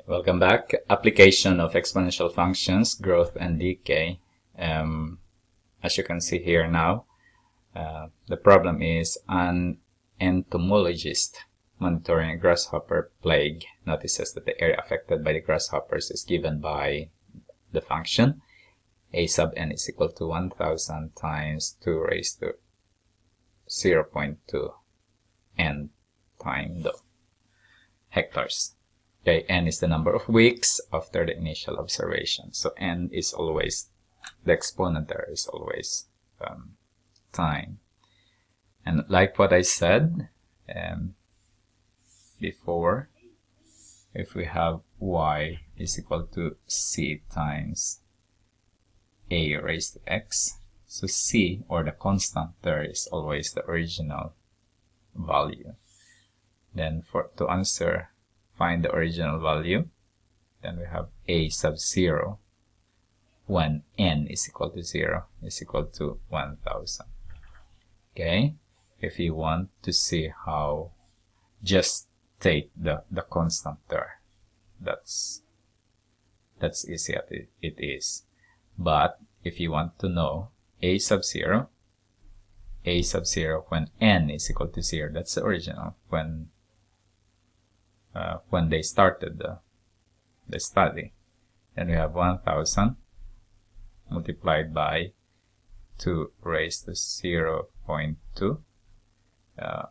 Welcome back. Application of exponential functions, growth and decay. As you can see here now, the problem is an entomologist monitoring a grasshopper plague notices that the area affected by the grasshoppers is given by the function a sub n is equal to 1000 times 2 raised to 0.2 n time the hectares. Okay, n is the number of weeks after the initial observation. So n is always, the exponent there is always time. And like what I said before, if we have y is equal to c times a raised to x, so c, or the constant there, is always the original value. Then to answer, find the original value, then we have a sub 0 when n is equal to 0 is equal to 1000. Okay, if you want to see how, just take the constant there. That's easy as it is. But if you want to know a sub 0 when n is equal to 0, that's the original, when they started the study. Then we have 1000 multiplied by 2 raised to 0.2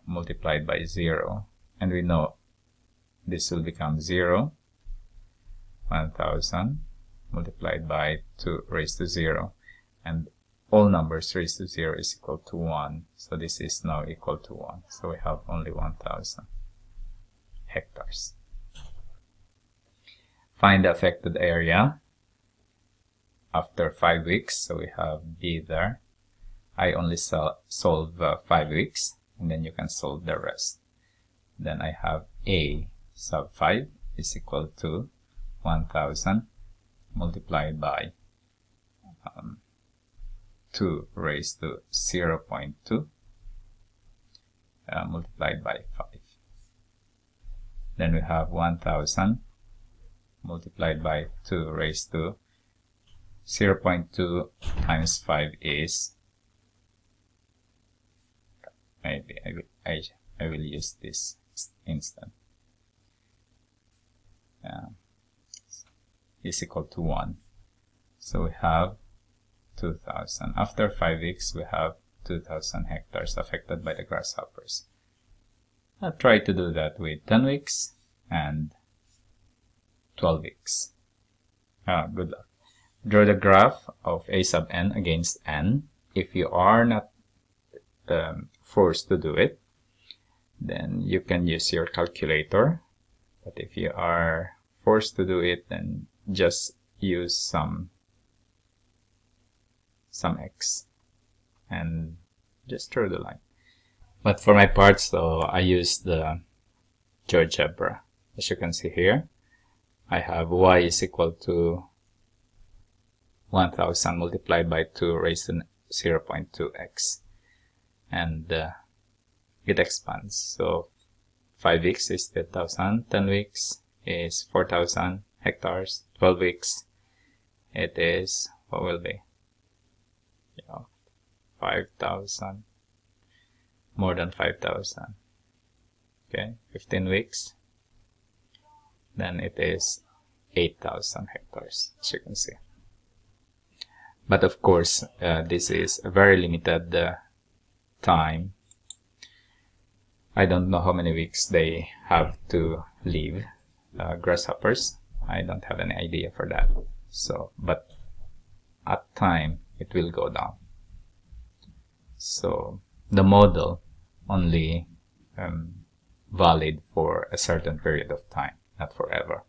multiplied by 0, and we know this will become 0. 1000 multiplied by 2 raised to 0, and all numbers raised to 0 is equal to 1, so this is now equal to 1, so we have only 1000 hectares. Find the affected area after 5 weeks, so we have B there. I only solve 5 weeks, and then you can solve the rest. Then I have A sub 5 is equal to 1000 multiplied by 2 raised to 0.2 multiplied by 5. Then we have 1000 multiplied by 2 raised to 0.2 times 5 is, maybe I will use this instead, is equal to 1. So we have 2000. After 5 weeks, we have 2000 hectares affected by the grasshoppers. I'll try to do that with 10 weeks and 12 weeks. Good luck. Draw the graph of a sub n against n. If you are not forced to do it, then you can use your calculator. But if you are forced to do it, then just use some x and just draw the line. But for my part, so I use the GeoGebra. As you can see here, I have y is equal to 1000 multiplied by 2 raised to 0.2x, and it expands. So 5 weeks is 10,000, 10 weeks is 4,000 hectares, 12 weeks it is, what will be, 5,000, more than 5,000. Okay, 15 weeks, then it is 8,000 hectares, as you can see. But of course, this is a very limited time. I don't know how many weeks they have to live, grasshoppers. I don't have any idea for that. So, but at time, it will go down. So the model only valid for a certain period of time, not forever.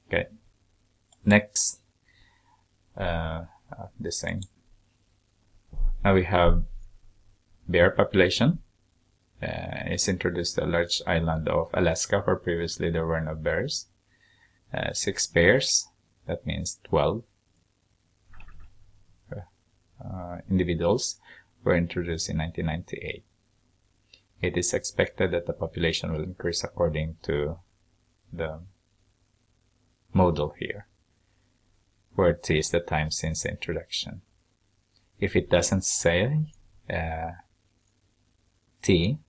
Okay. Next, the same. Now we have bear population. It's introduced to a large island of Alaska where previously there were no bears. 6 pairs, that means 12 individuals were introduced in 1998. It is expected that the population will increase according to the module here, where t is the time since the introduction. If it doesn't say t,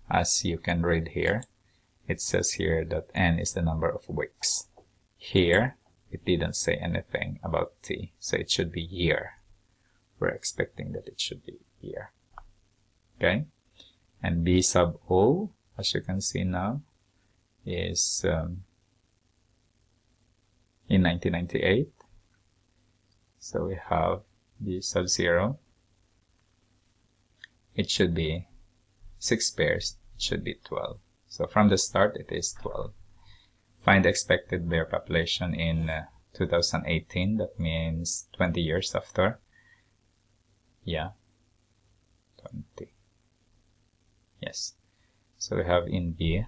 as you can read here, it says here that n is the number of weeks. Here, it didn't say anything about t, so it should be year. We're expecting that it should be year. Okay? And B sub O, as you can see now, is in 1998. So we have B sub 0. It should be 6 pairs. It should be 12. So from the start, it is 12. Find the expected bear population in 2018. That means 20 years after. Yeah, 20. Yes. So we have in B,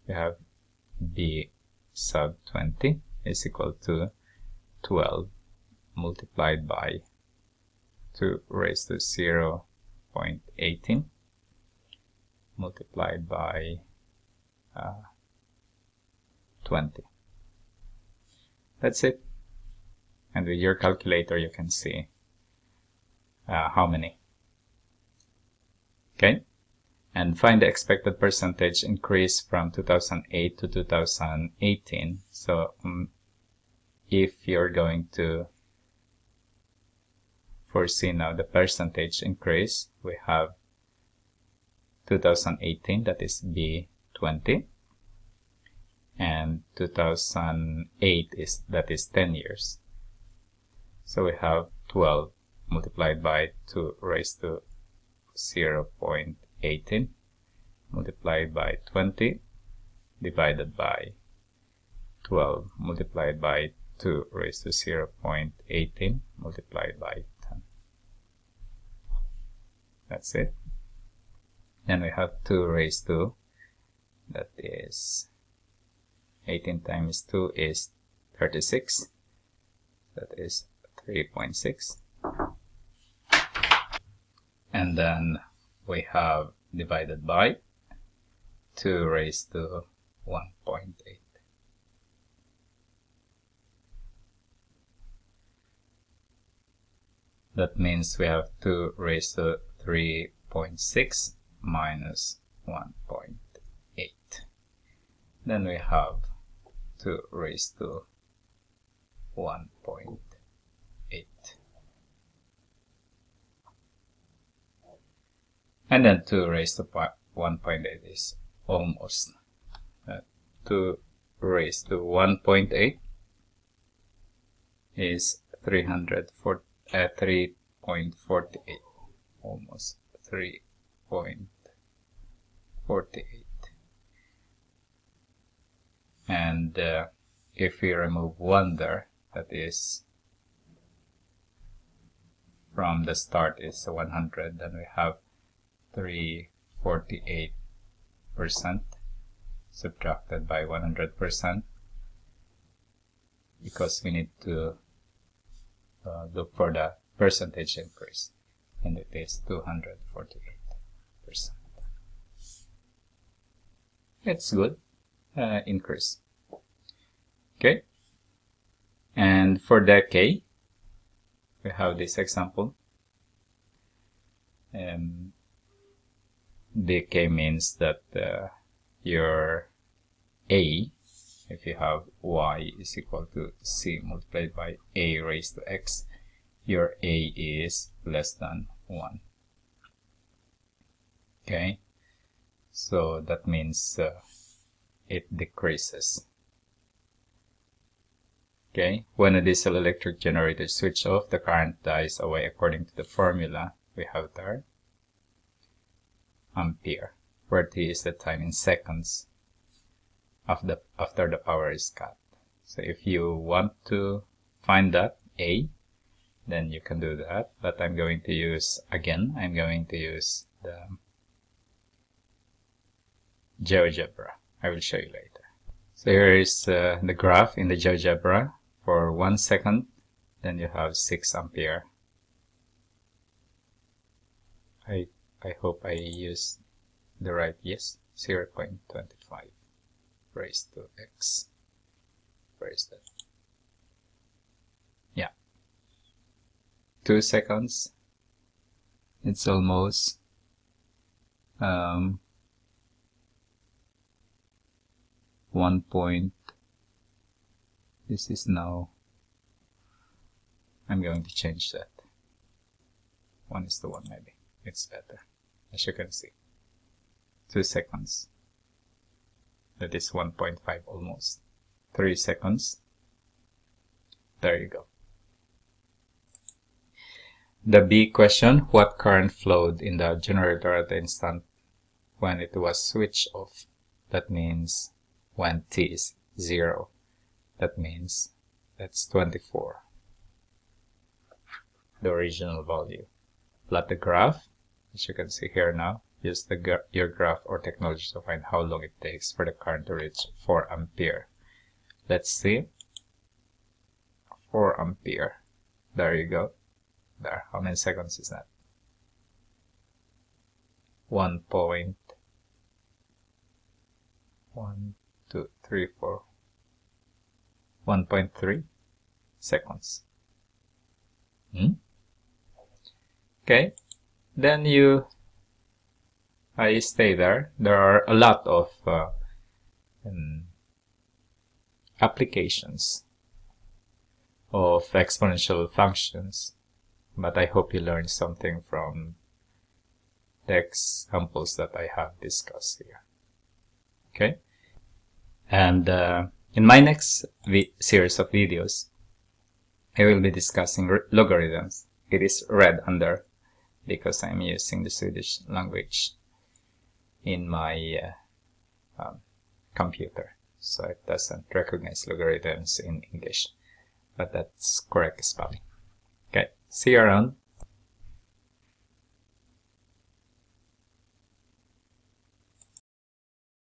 we have B sub 20 is equal to 12 multiplied by 2 raised to 0.18 multiplied by 20. That's it. And with your calculator, you can see how many. Okay? And find the expected percentage increase from 2008 to 2018. So if you're going to foresee now the percentage increase, we have 2018, that is B20, and 2008 that is 10 years. So we have 12 multiplied by 2 raised to 0.18 multiplied by 20 divided by 12 multiplied by 2 raised to 0.18 multiplied by 10. That's it. Then we have 2 raised to, that is 18 times 2 is 36. That is 3.6. And then we have divided by 2 raised to 1.8. That means we have 2 raised to 3.6 minus 1.8. Then we have 2 raised to 1.8. And then 2 raised to 1.8 is almost 2 raised to 1.8 is 3.48, almost 3.48. And if we remove 1 there, that is from the start is 100, then we have 348% subtracted by 100%, because we need to look for the percentage increase, and it is 248%. It's good increase. Okay, and for decay we have this example. Decay means that your A, if you have y is equal to c multiplied by a raised to x, your A is less than 1. Okay, so that means it decreases. Okay, when a diesel electric generator is switched off, the current dies away according to the formula we have there. Ampere, where t is the time in seconds after the power is cut. So if you want to find that A, then you can do that. But I'm going to use the GeoGebra. I will show you later. So here is the graph in the GeoGebra for 1 second. Then you have 6 ampere. I hope I used the right, yes, 0.25 raised to x. Where is that? Yeah. 2 seconds. It's almost 1 point. This is now, I'm going to change that. 1:1 maybe. It's better. As you can see. 2 seconds. That is 1.5 almost. 3 seconds. There you go. The B question, what current flowed in the generator at the instant when it was switched off? That means when t is 0. That means that's 24. The original value. Plot the graph, as you can see here now. Use your graph or technology to find how long it takes for the current to reach 4 ampere. Let's see. 4 ampere. There you go. There. How many seconds is that? 1 point. 1, 2, 3, 4. 1.3 seconds. Okay. Then you stay there. There are a lot of applications of exponential functions, but I hope you learned something from the examples that I have discussed here. Okay, and in my next series of videos, I will be discussing logarithms. It is red under because I'm using the Swedish language in my computer, so it doesn't recognize logarithms in English, but that's correct spelling. Okay, see you around.